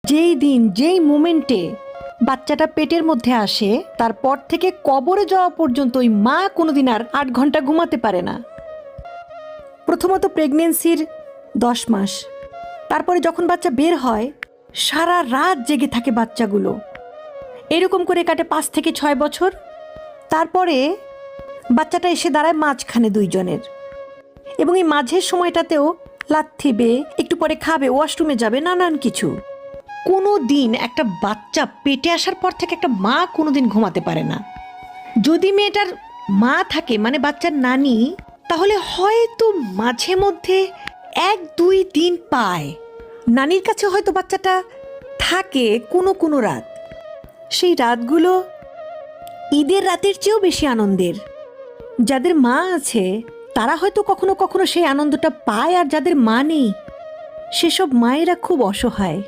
যেই দিন যেই মোমেন্টে বাচ্চাটা পেটের মধ্যে আসে তারপর থেকে কবরে যাওয়া পর্যন্ত ওই মা কোনোদিন আর 8 ঘন্টা ঘুমাতে পারে না। প্রথমত প্রেগনেন্সির 10 মাস, তারপরে যখন বাচ্চা বের হয় সারা রাত জেগে থাকে বাচ্চাগুলো। এরকম করে কাটে 5 থেকে 6 বছর। তারপরে বাচ্চাটা এসে দাঁড়ায় মাঝখানে দুইজনের, এবং এই মাঝের সময়টাতেও লাথিবে, একটু পরে খাবে, ওয়াশরুমে যাবে, নানান কিছু। কোনো দিন একটা বাচ্চা পেটে আসার পর থেকে একটা মা কোনোদিন ঘুমাতে পারে না। যদি মেয়েটার মা থাকে মানে বাচ্চার নানি, তাহলে হয়তো মাঝে মধ্যে 1-2 দিন পায়। নানির কাছে হয়তো বাচ্চাটা থাকে কোনো কোনো রাত। সেই রাতগুলো ঈদের রাতের চেয়েও বেশি আনন্দের। যাদের মা আছে তারা হয়তো কখনো কখনো সেই আনন্দটা পায়, আর যাদের মা নেই সেসব মায়েরা খুব অসহায়।